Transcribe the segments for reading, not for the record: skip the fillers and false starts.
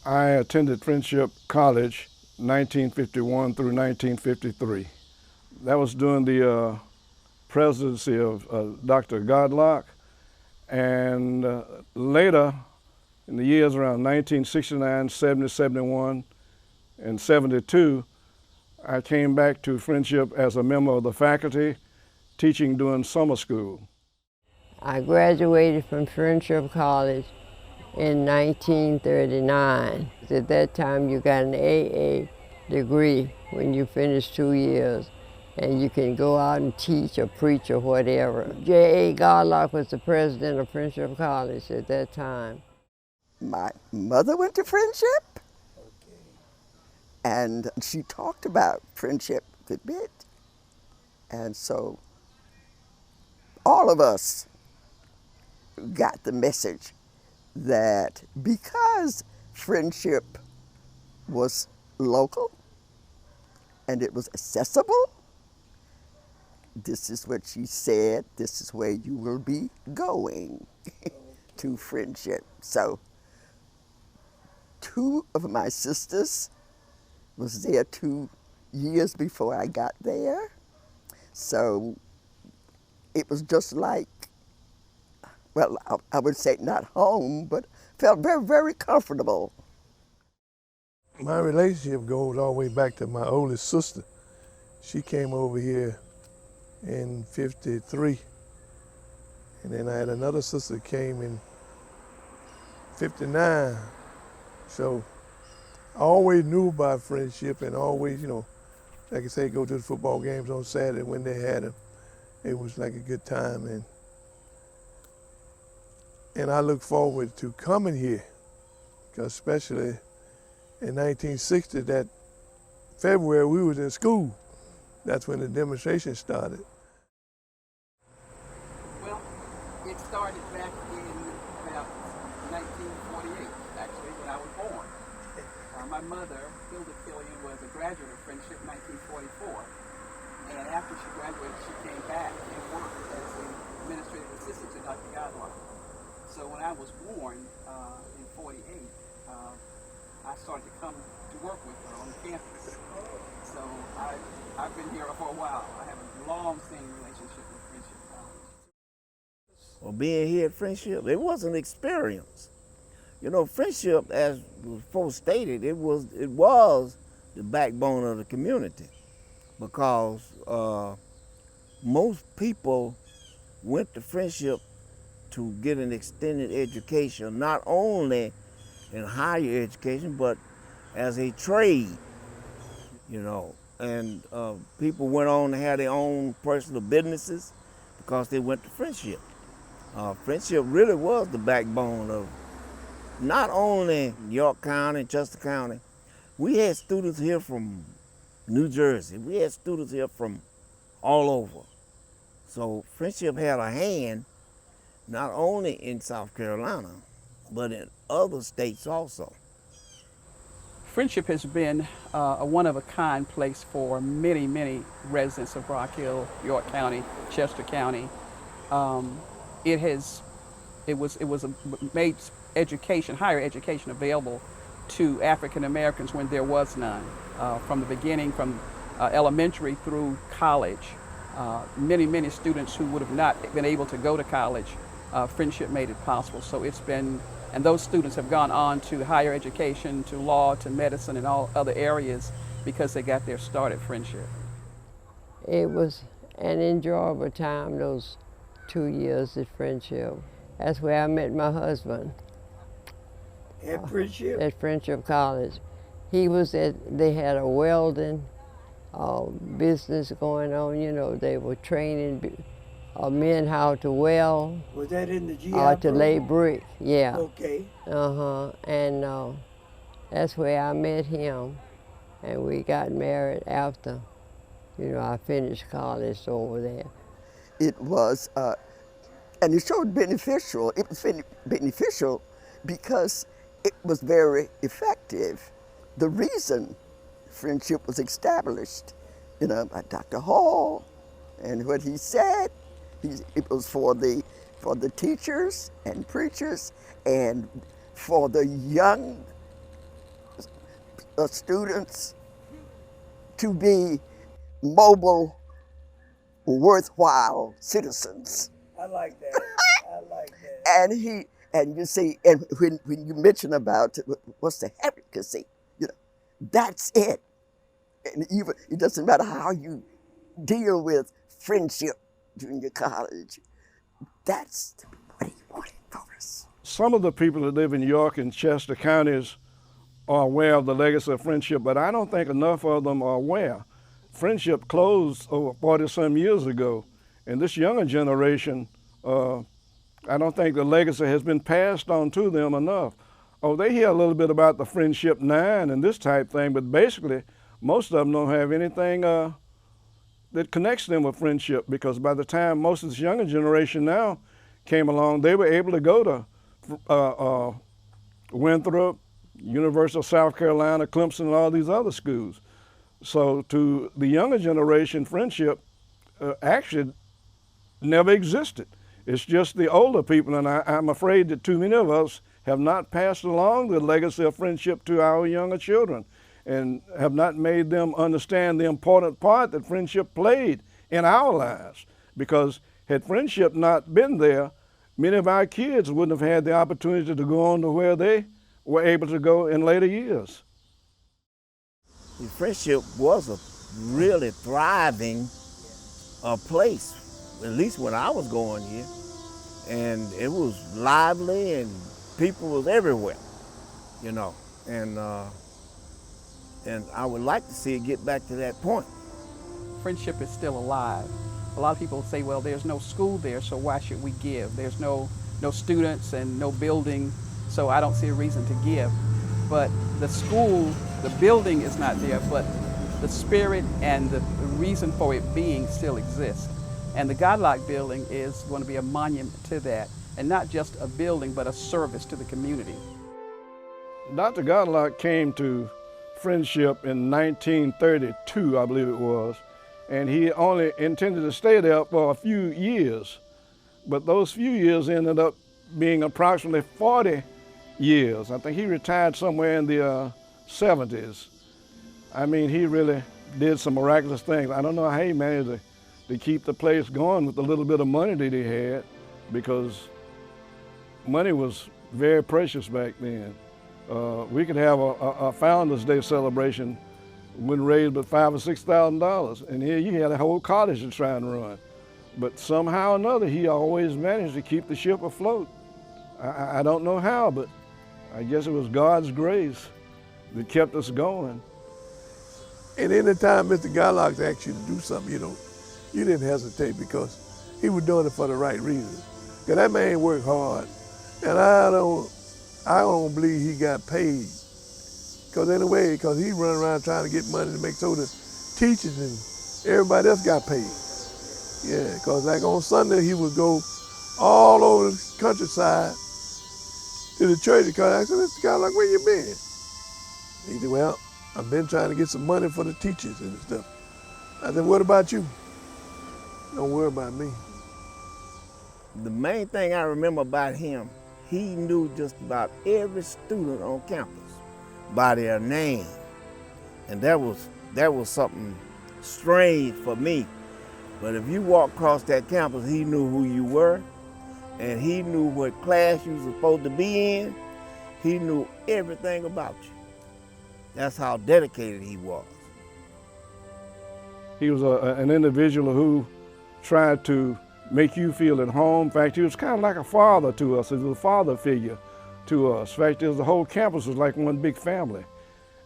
I attended Friendship College 1951 through 1953. That was during the presidency of Dr. Goudlock, and later, in the years around 1969, 70, 71, and 72, I came back to Friendship as a member of the faculty teaching during summer school. I graduated from Friendship College in 1939. At that time, you got an AA degree when you finish 2 years, and you can go out and teach or preach or whatever. J.A. Goudlock was the president of Friendship College at that time. My mother went to Friendship, and she talked about Friendship a good bit. And so all of us got the message that because Friendship was local and it was accessible, this is what she said, this is where you will be going to Friendship. So 2 of my sisters was there 2 years before I got there. So it was just like, well, I would say not home, but felt very, very comfortable. My relationship goes all the way back to my oldest sister. She came over here in '53, and then I had another sister that came in '59. So I always knew about Friendship, and always, like I say, go to the football games on Saturday when they had them. It was like a good time, and I look forward to coming here, because especially in 1960, that February, we was in school. That's when the demonstration started. Well, it started back in about 1948, actually, when I was born. My mother, Hilda Killian, was a graduate of Friendship in 1944. And after she graduated, she came back and worked as an administrative assistant to Dr. Goudlock. So when I was born in '48, I started to come to work with her on campus. So I've been here for a while. I have a long-standing relationship with Friendship College. Well, being here at Friendship, it was an experience. Friendship, as before stated, it was the backbone of the community, because most people went to Friendship to get an extended education, not only in higher education, but as a trade, And people went on to have their own personal businesses because they went to Friendship. Friendship really was the backbone of not only York County, Chester County. We had students here from New Jersey. We had students here from all over. So Friendship had a hand not only in South Carolina, but in other states also. Friendship has been a one-of-a-kind place for many, many residents of Rock Hill, York County, Chester County. Made education, higher education, available to African Americans when there was none. From the beginning, from elementary through college, many students who would have not been able to go to college, Friendship made it possible. So it's been, and those students have gone on to higher education, to law, to medicine, and all other areas because they got their start at Friendship. It was an enjoyable time, those 2 years at Friendship. That's where I met my husband. At Friendship? At Friendship College. They had a welding business going on, they were training men how to weld. Was that in the GI to lay brick, yeah. Okay. And that's where I met him, and we got married after, I finished college over there. It was, and it showed beneficial. It was beneficial because it was very effective. The reason Friendship was established, by Dr. Hall, and what he said, it was for the teachers and preachers and for the young students to be mobile, worthwhile citizens. I like that. I like that. And you see, and when you mention about what's the advocacy, that's it. And even it doesn't matter how you deal with friendship during your college. That's what he wanted for us. Some of the people that live in York and Chester counties are aware of the legacy of friendship, but I don't think enough of them are aware. Friendship closed over 40-some years ago, and this younger generation, I don't think the legacy has been passed on to them enough. Oh, they hear a little bit about the Friendship 9 and this type thing, but basically, most of them don't have anything that connects them with friendship, because by the time most of this younger generation now came along, they were able to go to Winthrop, University of South Carolina, Clemson, and all these other schools. So to the younger generation, friendship actually never existed. It's just the older people, and I'm afraid that too many of us have not passed along the legacy of friendship to our younger children and have not made them understand the important part that friendship played in our lives. Because had friendship not been there, many of our kids wouldn't have had the opportunity to go on to where they were able to go in later years. The friendship was a really thriving place, at least when I was going here. And it was lively and people was everywhere, and I would like to see it get back to that point. Friendship is still alive. A lot of people say, well, there's no school there, so why should we give? There's no students and no building, so I don't see a reason to give. But the school, the building is not there, but the spirit and the reason for it being still exists. And the Goudlock building is going to be a monument to that, and not just a building, but a service to the community. Dr. Goudlock came to Friendship in 1932, I believe it was, and he only intended to stay there for a few years. But those few years ended up being approximately 40 years. I think he retired somewhere in the 70s. I mean, he really did some miraculous things. I don't know how he managed to keep the place going with the little bit of money that he had, because money was very precious back then. We could have a Founders Day celebration, wouldn't raise but $5,000 or $6,000, and here you had a whole college to try and run. But somehow or another, he always managed to keep the ship afloat. I don't know how, but I guess it was God's grace that kept us going. And any time Mr. Goudlock asked you to do something, you didn't hesitate, because he was doing it for the right reason. Because that man worked hard, and I don't believe he got paid. Because he run around trying to get money to make sure the teachers and everybody else got paid. Yeah, because like on Sunday, he would go all over the countryside to the church, because I said, Mr. Goudlock, where you been? He said, well, I've been trying to get some money for the teachers and stuff. I said, what about you? Don't worry about me. The main thing I remember about him, he knew just about every student on campus by their name. And that was something strange for me. But if you walked across that campus, he knew who you were, and he knew what class you were supposed to be in. He knew everything about you. That's how dedicated he was. He was an individual who tried to make you feel at home. In fact, he was kind of like a father to us. He was a father figure to us. In fact, the whole campus was like one big family.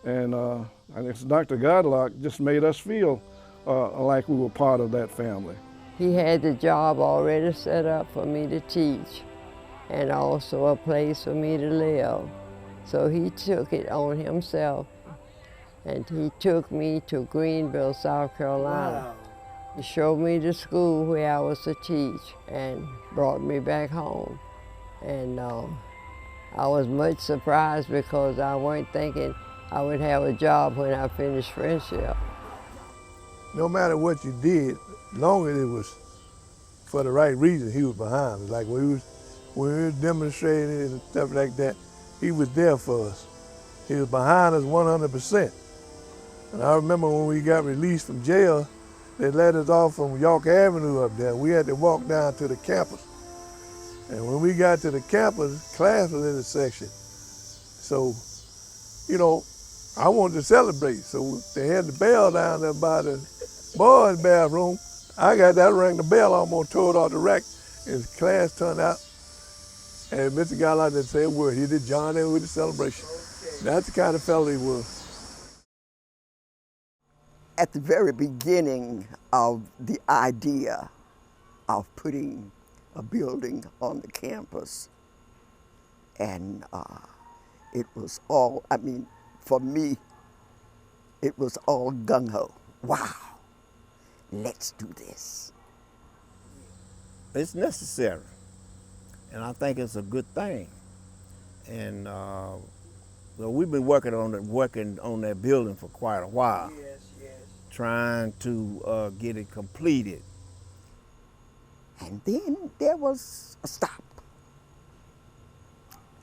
And I guess Dr. Goudlock just made us feel like we were part of that family. He had the job already set up for me to teach, and also a place for me to live. So he took it on himself, and he took me to Greenville, South Carolina. Wow. He showed me the school where I was to teach and brought me back home. And I was much surprised, because I wasn't thinking I would have a job when I finished Friendship. No matter what you did, as long as it was for the right reason, he was behind us. Like when we was demonstrating and stuff like that, he was there for us. He was behind us 100%. And I remember when we got released from jail, they let us off from York Avenue up there. We had to walk down to the campus. And when we got to the campus, class was in the section. So, you know, I wanted to celebrate. So they had the bell down there by the boys' bathroom. I got that, rang the bell, almost tore it off the rack. And class turned out, and Mr. Goudlock didn't say a word. He did join in with the celebration. Okay. That's the kind of fellow he was. At the very beginning of the idea of putting a building on the campus, and it was all, I mean, for me, it was all gung-ho. Wow, let's do this. It's necessary, and I think it's a good thing. And well, we've been working on that building for quite a while. Yes, yes. Trying to get it completed. And then there was a stop.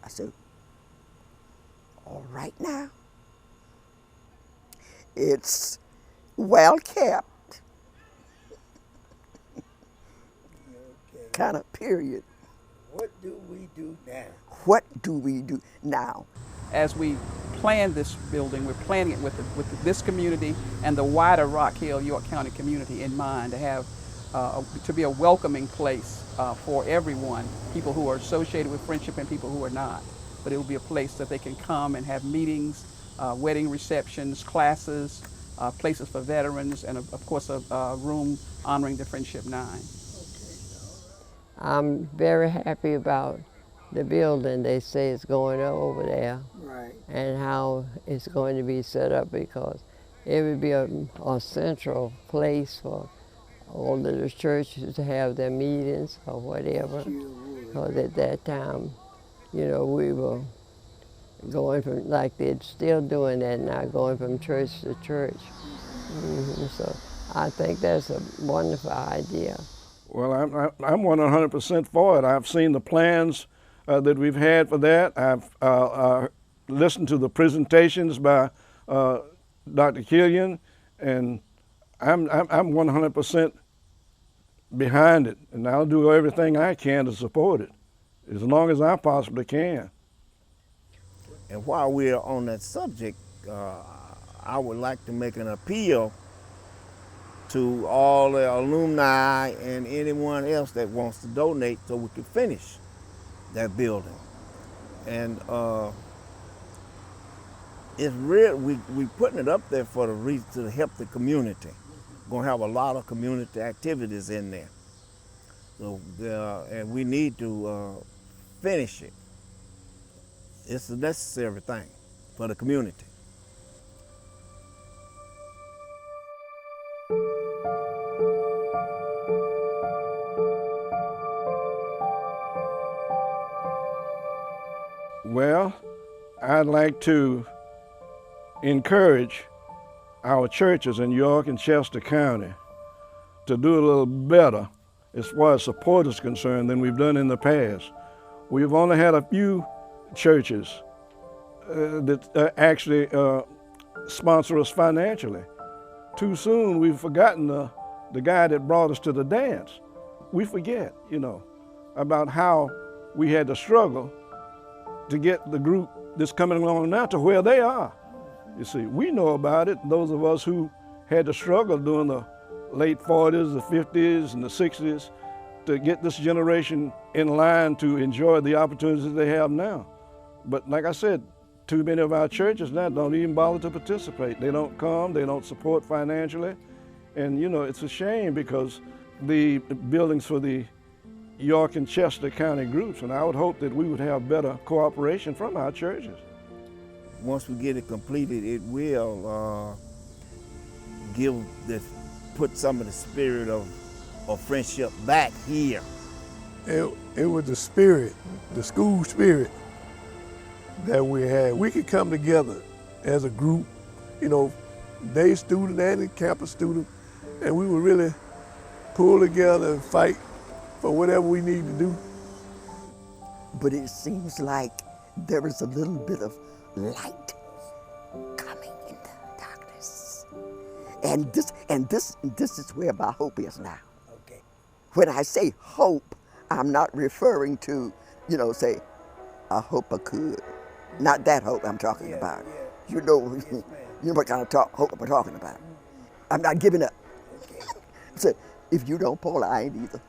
I said, all right now, it's well kept, Okay. kind of period. What do we do now? What do we do now? As we plan this building, we're planning it with this community and the wider Rock Hill, York County community in mind, to have to be a welcoming place for everyone, people who are associated with Friendship and people who are not. But it will be a place that they can come and have meetings, wedding receptions, classes, places for veterans, and of course a room honoring the Friendship Nine. I'm very happy about the building. They say it's going up over there. Right. And how it's going to be set up, because it would be a central place for all of the churches to have their meetings or whatever. Because at that time, you know, we were going from, like they're still doing that now, going from church to church. So I think that's a wonderful idea. Well, I'm 100% for it. I've seen the plans that we've had for that. I've listened to the presentations by Dr. Killian, and I'm 100% behind it, and I'll do everything I can to support it, as long as I possibly can. And while we're on that subject, I would like to make an appeal to all the alumni and anyone else that wants to donate so we can finish that building. And it's real, we putting it up there for the reason to help the community. We're gonna have a lot of community activities in there. So, and we need to finish it. It's a necessary thing for the community. Well, I'd like to encourage our churches in York and Chester County to do a little better as far as support is concerned than we've done in the past. We've only had a few churches that actually sponsor us financially. Too soon, we've forgotten the guy that brought us to the dance. We forget, you know, about how we had to struggle to get the group that's coming along now to where they are. You see, we know about it, those of us who had to struggle during the late 40s, the 50s, and the 60s to get this generation in line to enjoy the opportunities they have now. But like I said, too many of our churches now don't even bother to participate. They don't come, they don't support financially. And you know, it's a shame because the buildings for the York and Chester County groups, and I would hope that we would have better cooperation from our churches. Once we get it completed, it will put some of the spirit of friendship back here. It was the spirit, the school spirit that we had. We could come together as a group, you know, day student and the campus student, and we would really pull together and fight for whatever we need to do. But it seems like there is a little bit of light in the darkness. And this is where my hope is now. Okay. When I say hope, I'm not referring to, say, I hope I could. Not that hope I'm talking Yeah, about. yeah. You know, Yes, ma'am. you know what kind of hope I'm talking about. I'm not giving up. Okay. So if you don't, Paula, I ain't either.